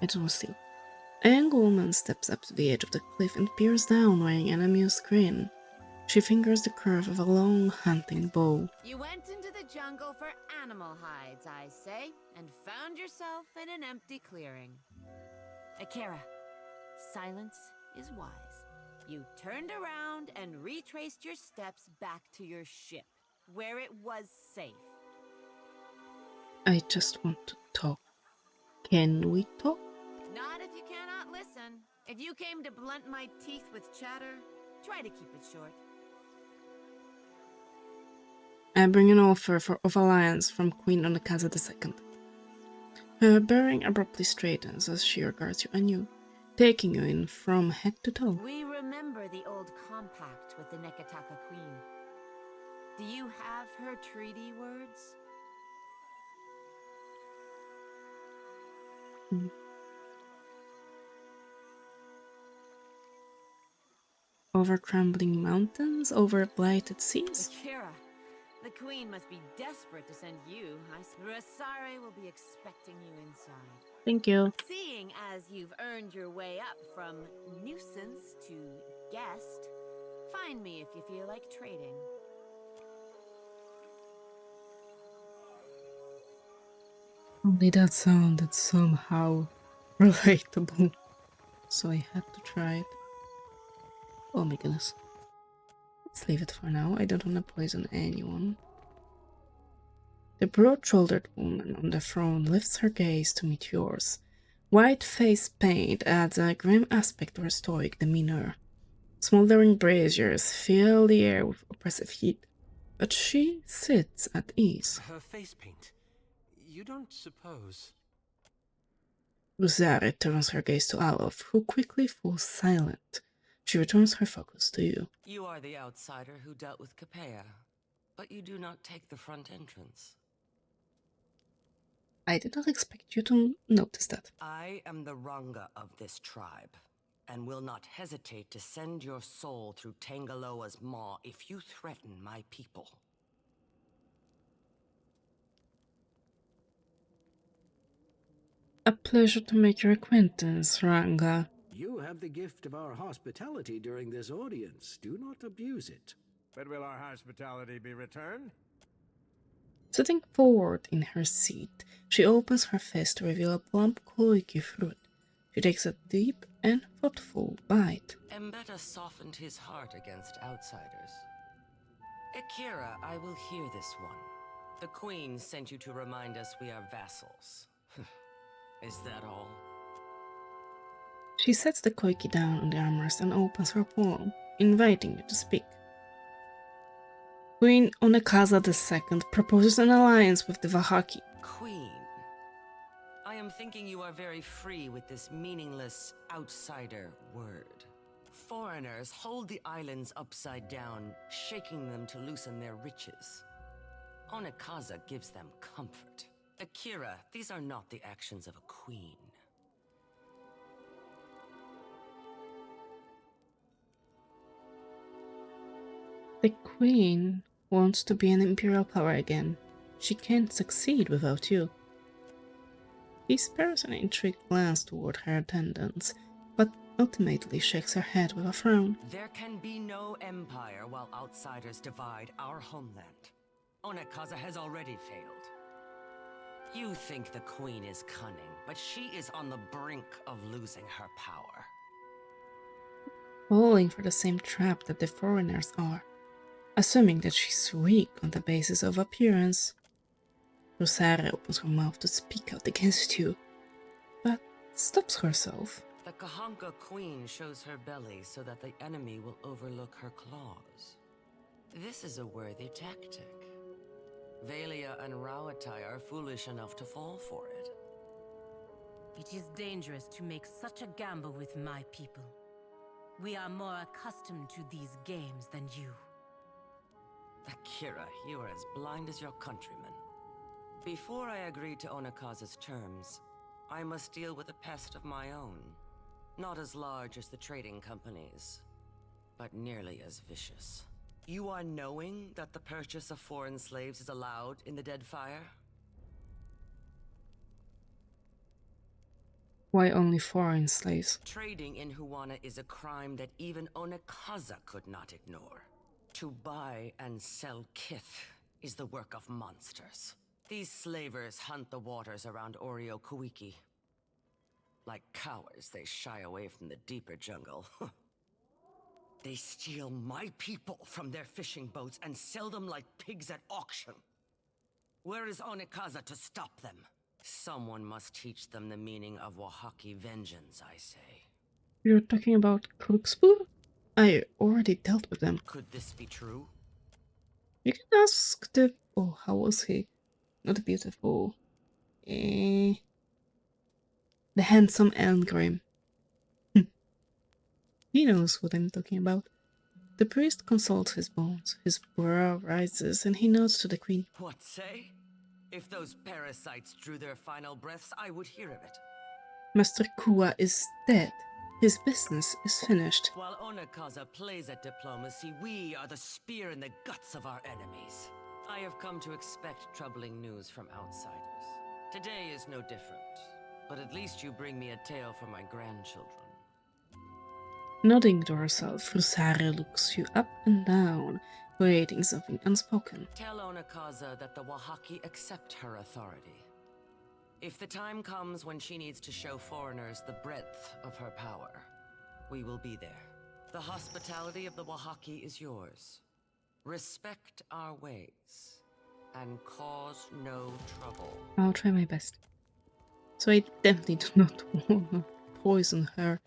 It was still. A young woman steps up to the edge of the cliff and peers down wearing an amused grin. She fingers the curve of a long hunting bow. You went into the jungle for animal hides, I say, and found yourself in an empty clearing. Akira, silence is wise. You turned around and retraced your steps back to your ship, where it was safe. I just want to talk. Can we talk? Not if you cannot listen. If you came to blunt my teeth with chatter, try to keep it short. I bring an offer of alliance from Queen Onakaza II. Her bearing abruptly straightens as she regards you anew, taking you in from head to toe. We remember the old compact with the Nekataka Queen. Do you have her treaty words? Over crumbling mountains, over blighted seas. Akira, the Queen must be desperate to send you. Rasare will be expecting you inside. Thank you. Seeing as you've earned your way up from nuisance to guest, find me if you feel like trading. Only that sounded somehow relatable, so I had to try it. Oh my goodness. Let's leave it for now. I don't want to poison anyone. The broad-shouldered woman on the throne lifts her gaze to meet yours. White face paint adds a grim aspect to her stoic demeanor. Smoldering braziers fill the air with oppressive heat, but she sits at ease. Her face paint. You don't suppose... Rusare turns her gaze to Alof, who quickly falls silent. She returns her focus to you. You are the outsider who dealt with Capea, but you do not take the front entrance. I did not expect you to notice that. I am the Ranga of this tribe, and will not hesitate to send your soul through Tangaloa's maw if you threaten my people. A pleasure to make your acquaintance, Ranga. You have the gift of our hospitality during this audience. Do not abuse it. But will our hospitality be returned? Sitting forward in her seat, she opens her fist to reveal a plump koiki fruit. She takes a deep and thoughtful bite. Mbeta softened his heart against outsiders. Akira, I will hear this one. The Queen sent you to remind us we are vassals. Is that all? She sets the koiki down on the armrest and opens her palm, inviting you to speak. Queen Onakaza II proposes an alliance with the Vahaki. Queen, I am thinking you are very free with this meaningless outsider word. Foreigners hold the islands upside down, shaking them to loosen their riches. Onakaza gives them comfort. Akira, these are not the actions of a queen. The Queen wants to be an imperial power again. She can't succeed without you. He spares an intrigued glance toward her attendants, but ultimately shakes her head with a frown. There can be no empire while outsiders divide our homeland. Onakaza has already failed. You think the Queen is cunning, but she is on the brink of losing her power. Falling for the same trap that the foreigners are, assuming that she's weak on the basis of appearance. Rusare opens her mouth to speak out against you, but stops herself. The Kahanka Queen shows her belly so that the enemy will overlook her claws. This is a worthy tactic. Valia and Rawatai are foolish enough to fall for it. It is dangerous to make such a gamble with my people. We are more accustomed to these games than you. Akira, you are as blind as your countrymen. Before I agree to Onakaza's terms, I must deal with a pest of my own. Not as large as the trading companies, but nearly as vicious. You are knowing that the purchase of foreign slaves is allowed in the Deadfire? Why only foreign slaves? Trading in Huana is a crime that even Onekaza could not ignore. To buy and sell kith is the work of monsters. These slavers hunt the waters around Oreo Kuiki. Like cowards, they shy away from the deeper jungle. They steal my people from their fishing boats and sell them like pigs at auction. Where is Onekaza to stop them? Someone must teach them the meaning of Wahaki vengeance, I say. You're talking about Crookspoor? I already dealt with them. Could this be true? You can ask the... Oh, how was he? Not beautiful. The handsome Elngrim. He knows what I'm talking about. The priest consults his bones. His brow rises and he nods to the queen. What say? If those parasites drew their final breaths, I would hear of it. Master Kua is dead. His business is finished. While Onekaza plays at diplomacy, we are the spear in the guts of our enemies. I have come to expect troubling news from outsiders. Today is no different, but at least you bring me a tale for my grandchildren. Nodding to herself, Rosario looks you up and down, waiting something unspoken. Tell Onekaza that the Wahaki accept her authority. If the time comes when she needs to show foreigners the breadth of her power, we will be there. The hospitality of the Wahaki is yours. Respect our ways, and cause no trouble. I'll try my best. So I definitely do not want to poison her.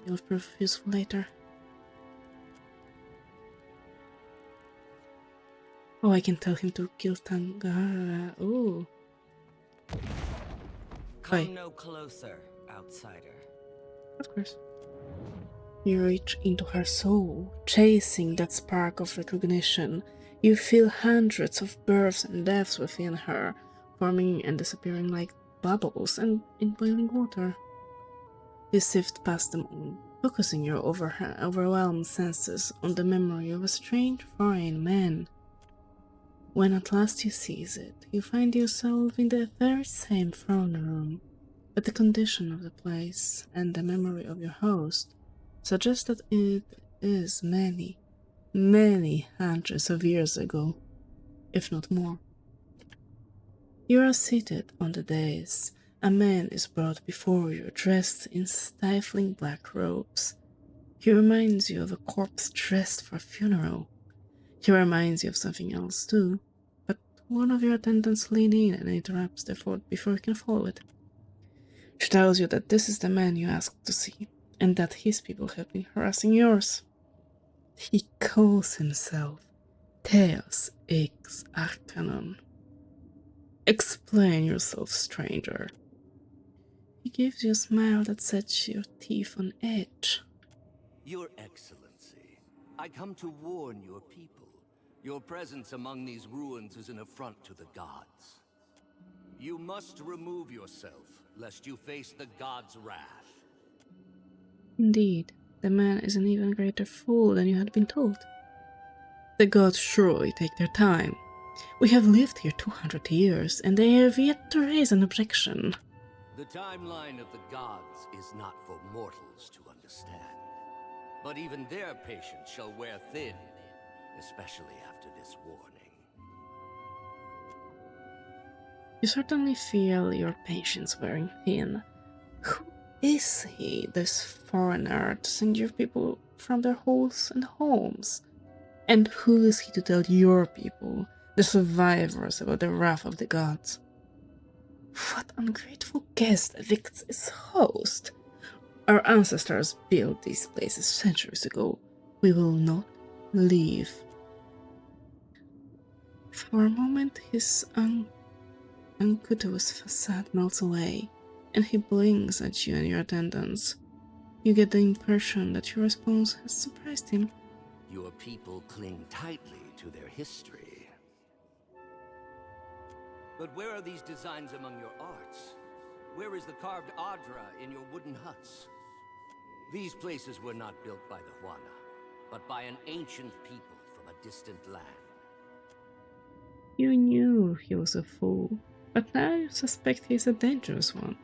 It'll prove useful later. Oh, I can tell him to kill Tangara. Ooh. Come no closer, outsider. Of course. You reach into her soul, chasing that spark of recognition. You feel hundreds of births and deaths within her, forming and disappearing like bubbles and in boiling water. You sift past them all, focusing your overwhelmed senses on the memory of a strange foreign man. When at last you seize it, you find yourself in the very same throne room, but the condition of the place and the memory of your host suggest that it is many, many hundreds of years ago, if not more. You are seated on the dais. A man is brought before you, dressed in stifling black robes. He reminds you of a corpse dressed for a funeral. He reminds you of something else too, but one of your attendants leans in and interrupts the thought before you can follow it. She tells you that this is the man you asked to see, and that his people have been harassing yours. He calls himself Theos X Arcanon. Explain yourself, stranger. He gives you a smile that sets your teeth on edge. Your Excellency, I come to warn your people. Your presence among these ruins is an affront to the gods. You must remove yourself, lest you face the gods' wrath. Indeed, the man is an even greater fool than you had been told. The gods surely take their time. We have lived here 200 years, and they have yet to raise an objection. The timeline of the gods is not for mortals to understand. But even their patience shall wear thin, especially after this warning. You certainly feel your patience wearing thin. Who is he, this foreigner, to send your people from their holes and homes? And who is he to tell your people, the survivors, about the wrath of the gods? What ungrateful guest evicts its host? Our ancestors built these places centuries ago. We will not leave. For a moment, his unctuous facade melts away, and he blinks at you and your attendants. You get the impression that your response has surprised him. Your people cling tightly to their history. But where are these designs among your arts? Where is the carved Adra in your wooden huts? These places were not built by the Huana. but by an ancient people from a distant land. You knew he was a fool, but now you suspect he's a dangerous one.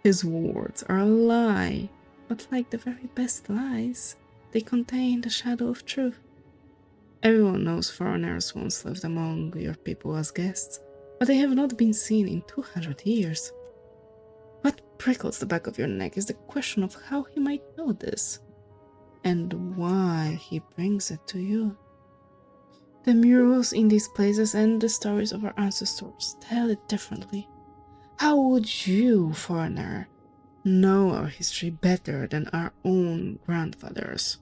His words are a lie, but like the very best lies, they contain the shadow of truth. Everyone knows foreigners once lived among your people as guests, but they have not been seen in 200 years. What prickles the back of your neck is the question of how he might know this, and why he brings it to you. The murals in these places and the stories of our ancestors tell it differently. How would you, foreigner, know our history better than our own grandfathers?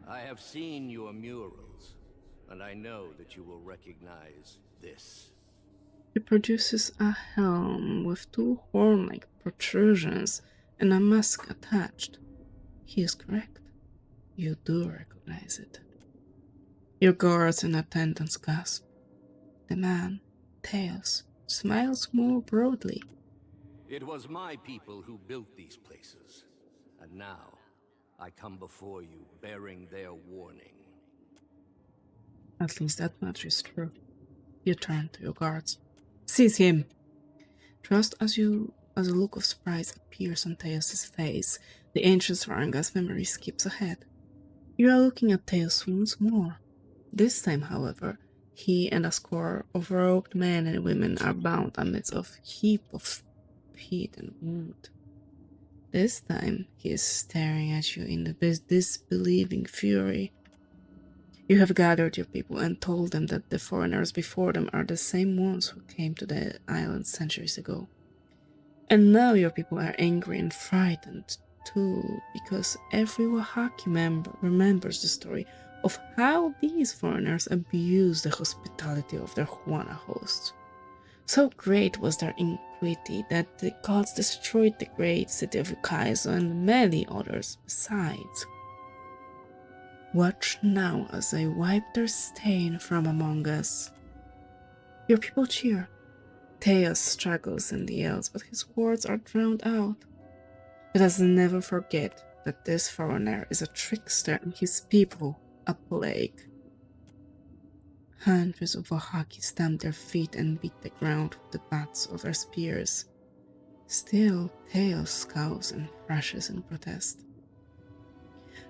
I have seen your murals, and I know that you will recognize this. He produces a helm with two horn-like protrusions and a mask attached. He is correct. You do recognize it. Your guards and attendants gasp. The man, Tails, smiles more broadly. It was my people who built these places, and now I come before you bearing their warning. At least that much is true. You turn to your guards. Seize him! Just as a look of surprise appears on Tails' face, the ancient Svaranga's memory skips ahead. You are looking at Tails once more. This time, however, he and a score of robed men and women are bound amidst a heap of peat and wood. This time, he is staring at you in disbelieving fury. You have gathered your people and told them that the foreigners before them are the same ones who came to the island centuries ago. And now your people are angry and frightened too, because every Oaxaca member remembers the story of how these foreigners abused the hospitality of their Juana hosts. So great was their iniquity that the gods destroyed the great city of Ukaizo and many others besides. Watch now as I wipe their stain from among us. Your people cheer. Tails struggles and yells, but his words are drowned out. Let us never forget that this foreigner is a trickster and his people a plague. Hundreds of Oaxaci stamp their feet and beat the ground with the butts of their spears. Still, Tails scowls and thrashes in protest.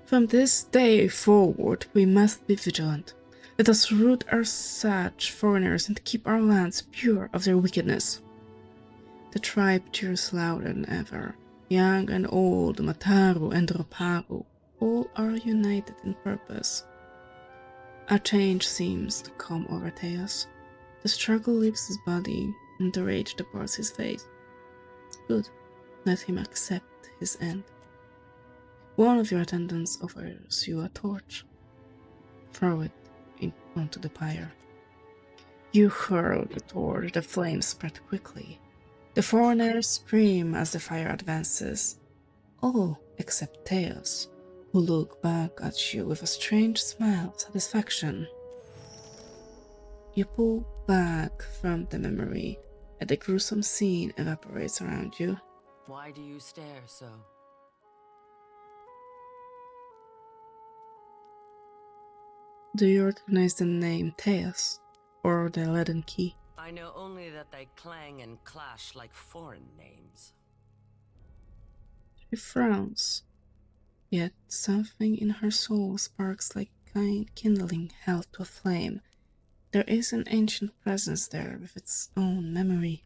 From this day forward, we must be vigilant. Let us root out such foreigners and keep our lands pure of their wickedness. The tribe cheers louder than ever. Young and old, Mataru and Roparu, all are united in purpose. A change seems to come over Tails. The struggle leaves his body, and the rage departs his face. Good, let him accept his end. One of your attendants offers you a torch. Throw it onto the pyre. You hurl the torch, the flames spread quickly. The foreigners scream as the fire advances, all except Tails, who look back at you with a strange smile of satisfaction. You pull back from the memory, and the gruesome scene evaporates around you. Why do you stare so? Do you recognize the name Tails, or the leaden key? I know only that they clang and clash like foreign names. She frowns, yet something in her soul sparks like kindling held to a flame. There is an ancient presence there with its own memory.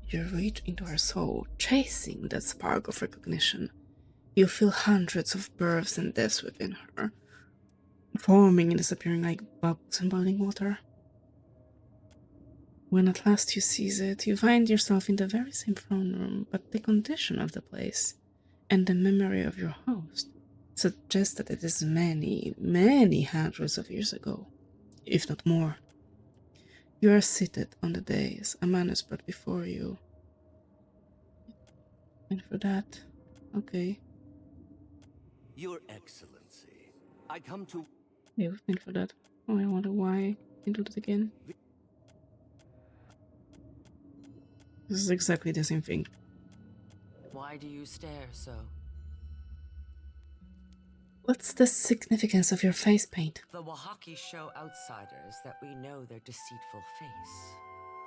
You reach into her soul, chasing that spark of recognition. You feel hundreds of births and deaths within her, forming and disappearing like bubbles in boiling water. When at last you seize it, you find yourself in the very same throne room, but the condition of the place and the memory of your host suggest that it is many, many hundreds of years ago, if not more. You are seated on the dais, a man is brought before you. And for that, okay. Your Excellency, I come to... Yeah, we've been for that. Oh, I wonder why I can do that again. This is exactly the same thing. Why do you stare so? What's the significance of your face paint? The Wahaki show outsiders that we know their deceitful face.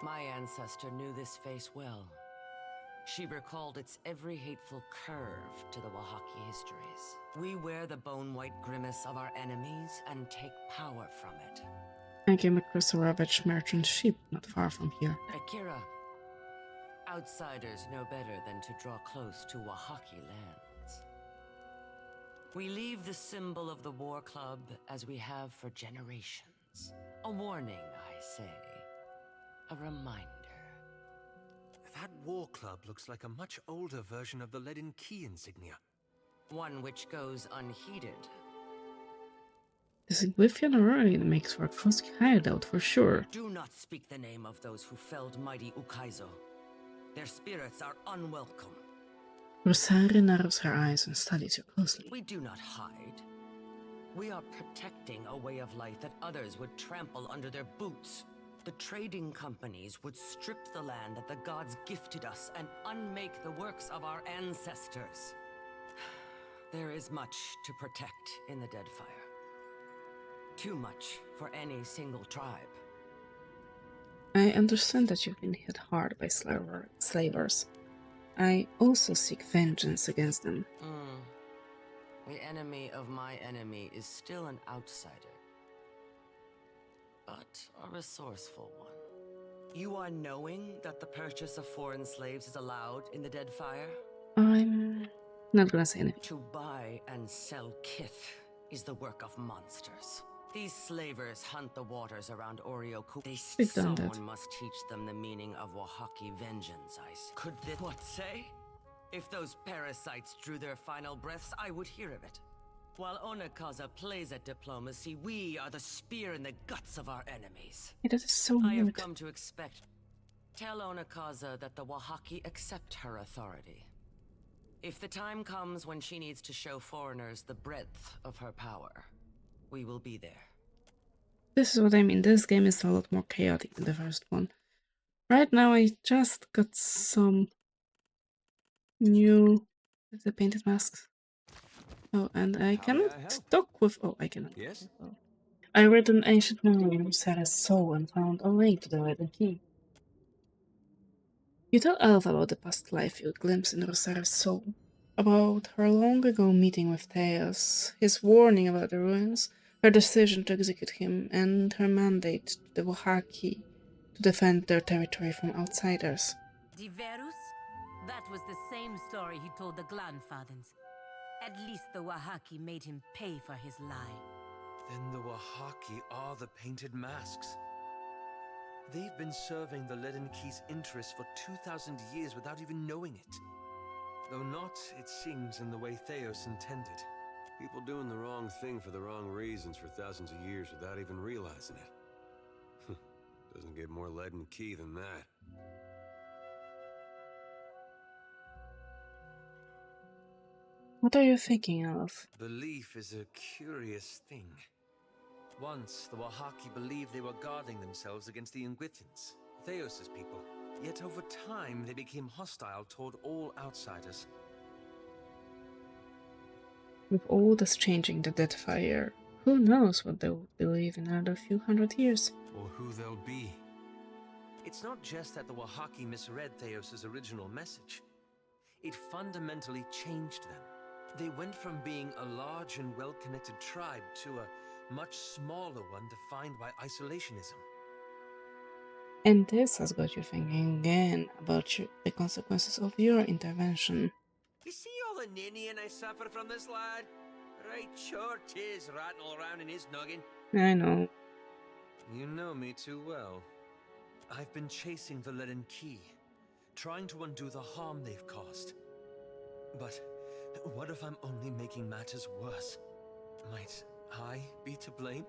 My ancestor knew this face well. She recalled its every hateful curve to the Wahaki histories. We wear the bone-white grimace of our enemies and take power from it. I came across a ravaged merchant ship not far from here. Akira, outsiders know better than to draw close to Wahaki lands. We leave the symbol of the war club as we have for generations. A warning, I say. A reminder. That war club looks like a much older version of the leaden key insignia. One which goes unheeded. This Igwithian Orion makes for a Foski hideout for sure. Do not speak the name of those who felled mighty Ukaizo. Their spirits are unwelcome. Rosaria narrows her eyes and studies you closely. We do not hide. We are protecting a way of life that others would trample under their boots. The trading companies would strip the land that the gods gifted us and unmake the works of our ancestors. There is much to protect in the Deadfire. Too much for any single tribe. I understand that you've been hit hard by slavers. I also seek vengeance against them. The enemy of my enemy is still an outsider. But a resourceful one. You are knowing that the purchase of foreign slaves is allowed in the Deadfire? I'm not gonna say anything. To buy and sell kith is the work of monsters. These slavers hunt the waters around Orioku. Someone must teach them the meaning of Wahaki vengeance, Could this what say? If those parasites drew their final breaths, I would hear of it. While Onakaza plays at diplomacy, we are the spear in the guts of our enemies. It is so I have weird. come to expect. Tell Onakaza that the Wahaki accept her authority. If the time comes when she needs to show foreigners the breadth of her power, we will be there. This is what I mean. This game is a lot more chaotic than the first one. Right now I just got some new the painted masks. Oh, and I cannot talk with... Oh, I cannot. Yes? Oh. I read an ancient memory of Sarah's soul and found a link to the leaden key. You tell Elf about the past life you glimpsed in Rosara's soul, about her long ago meeting with Theos, his warning about the ruins, her decision to execute him, and her mandate to the Wahaki to defend their territory from outsiders. Diverus? That was the same story he told the Glanfathens. At least the Wahaki made him pay for his lie. Then the Wahaki are the painted masks. They've been serving the leaden key's interests for 2,000 years without even knowing it. Though not, it seems, in the way Theos intended. People doing the wrong thing for the wrong reasons for thousands of years without even realizing it. Doesn't get more leaden key than that. What are you thinking of? Belief is a curious thing. Once, the Wahaki believed they were guarding themselves against the Ingwithians, Theos' people. Yet over time, they became hostile toward all outsiders. With all this changing the Deadfire, who knows what they will believe in another few hundred years? Or who they'll be. It's not just that the Wahaki misread Theos' original message. It fundamentally changed them. They went from being a large and well-connected tribe to a much smaller one defined by isolationism. And this has got you thinking again about the consequences of your intervention. You see all the ninnying I suffer from this lad? Right sure 'tis ratting all around in his noggin. I know. You know me too well. I've been chasing the leaden key, trying to undo the harm they've caused. But what if I'm only making matters worse? Might I be to blame?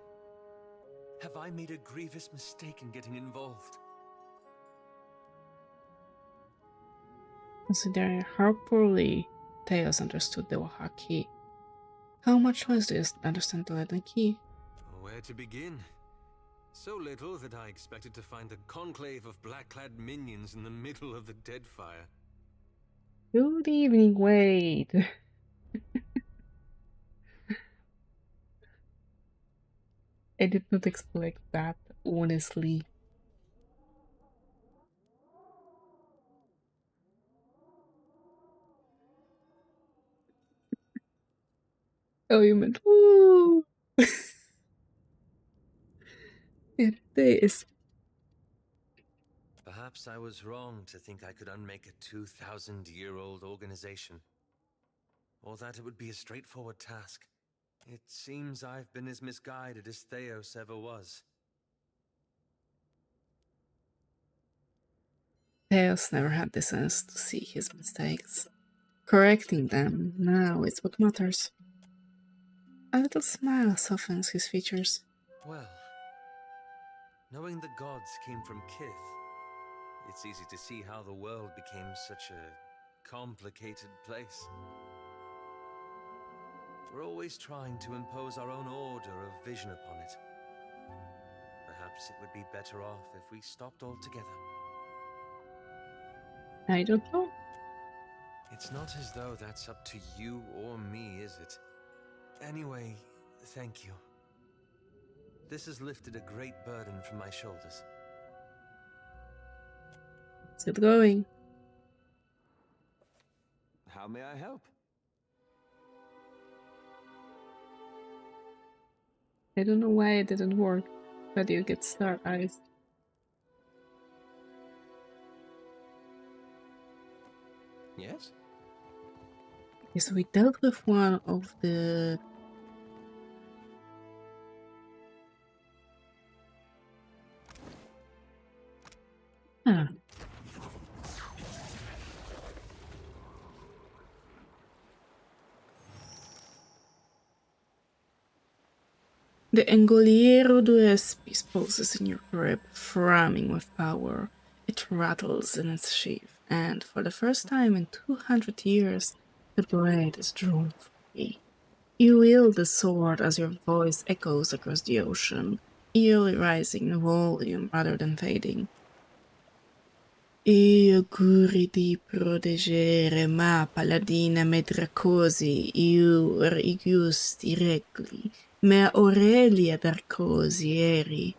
Have I made a grievous mistake in getting involved? Considering how poorly Theos understood the Wahaki, how much less do you understand the leaden key? Where to begin? So little that I expected to find a conclave of black-clad minions in the middle of the Deadfire. Good evening, wait. I did not expect that, honestly. Oh, you meant woo! It is. Perhaps I was wrong to think I could unmake a 2,000-year-old organization, or that it would be a straightforward task. It seems I've been as misguided as Theos ever was. Theos never had the sense to see his mistakes. Correcting them now is what matters. A little smile softens his features. Well, knowing the gods came from Kith, it's easy to see how the world became such a complicated place. We're always trying to impose our own order of vision upon it. Perhaps it would be better off if we stopped altogether. I don't know. It's not as though that's up to you or me, is it? Anyway, thank you. This has lifted a great burden from my shoulders. How's it going? How may I help? I don't know why it didn't work, but you get star eyes. Yes? Okay, so we dealt with one of the... Huh. The Engoliero d'Espis poses in your grip, framing with power. It rattles in its sheath, and for the first time in 200 years, the blade is drawn free. You wield the sword as your voice echoes across the ocean, eerily rising in volume rather than fading. Io curi di proteggere ma paladina medracosi, iur iusti regli, me Aurelia darcosi eri.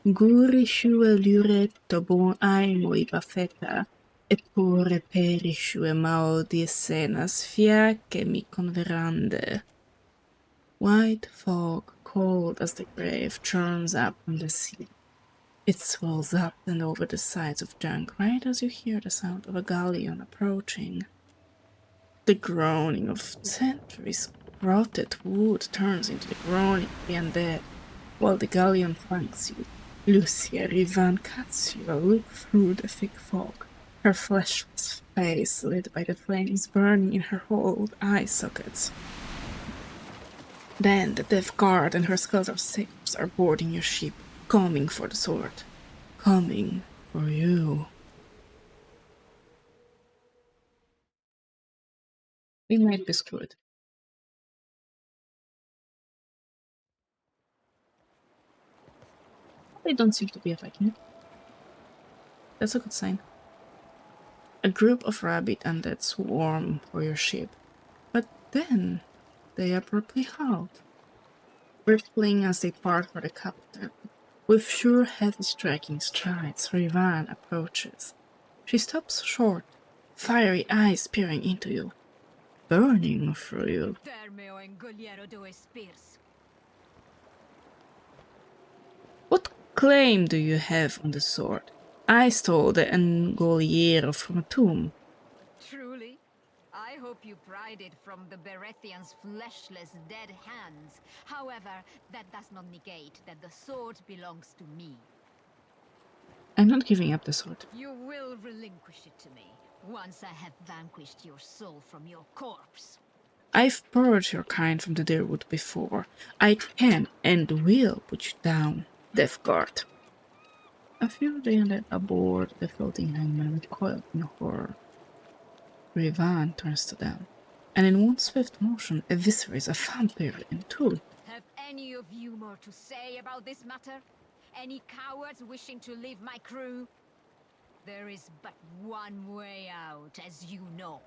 Guri shue luretto bon aimo i bafeta, e pure perishue mao di escenas fiache mi converande. White fog, cold as the grave, churns up from the sea. It swells up and over the sides of junk right as you hear the sound of a galleon approaching. The groaning of centuries rotted wood turns into the groaning of the undead, while the galleon flanks you. Lucia Rivan cuts you a look through the thick fog, her fleshless face lit by the flames burning in her old eye sockets. Then the Death Guard and her skeletal sailors are boarding your ship, coming for the sword. Coming for you. We might be screwed. They don't seem to be attacking. That's a good sign. A group of rabid undead swarm for your ship, but then they abruptly halt, rippling as they part for the captain. With sure heavy striking strides, Rivan approaches. She stops short, fiery eyes peering into you, burning through you. What claim do you have on the sword? I stole the Engoliero from a tomb. Truly? I hope you pried it from the Berethian's fleshless dead hands. However, that does not negate that the sword belongs to me. I'm not giving up the sword. You will relinquish it to me, once I have vanquished your soul from your corpse. I've purged your kind from the Deerwood before. I can and will put you down, Death Guard. A few of the undead aboard the floating hangman recoiled in horror. Rivan turns to them, and in one swift motion eviscerates a vampire in two. Have any of you more to say about this matter? Any cowards wishing to leave my crew? There is but one way out, as you know.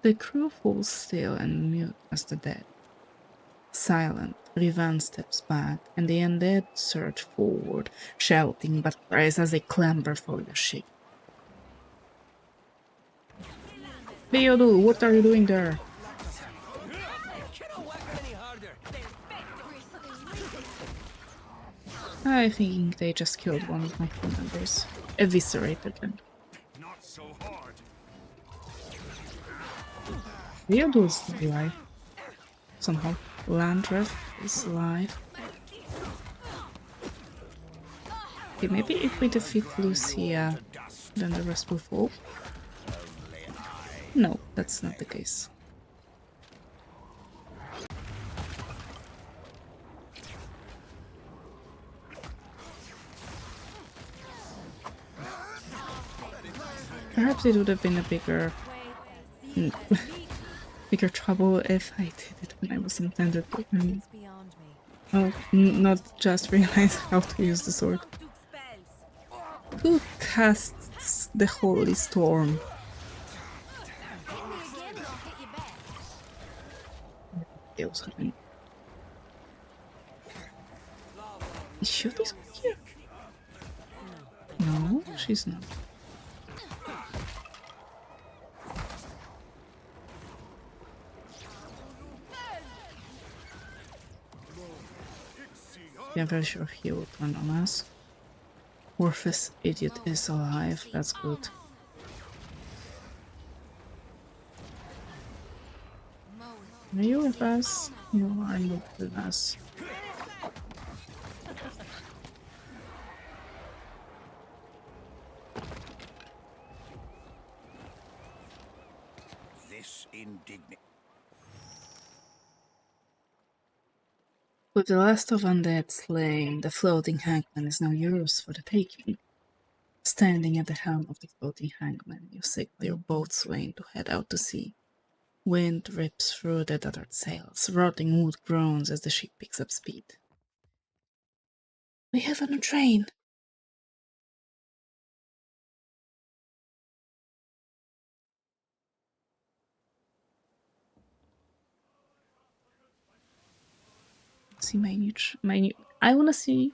The crew falls still and mute as the dead. Silent, Rivan steps back, and the undead surge forward, shouting but cries as they clamber for the ship. Theodul, what are you doing there? I think they just killed one of my crew members. Eviscerated them. Not so hard. Theodul's still alive. Somehow. Landreth is alive. Okay, maybe if we defeat Lucia, then the rest will fall. No, that's not the case. Perhaps it would have been a bigger bigger trouble if I did it when I was intended to. Oh, not just realize how to use the sword. Who casts the Holy Storm? Is Shooty's here? No, she's not. Yeah, I'm very sure he will turn on us. Orpheus idiot is alive, that's good. Are you with us? You are not with us. This indignant. With the last of undead slain, the floating hangman is now yours for the taking. Standing at the helm of the floating hangman, you signal your boatswain to head out to sea. Wind rips through the tattered sails, rotting wood groans as the ship picks up speed. We have a new train! See my new I wanna see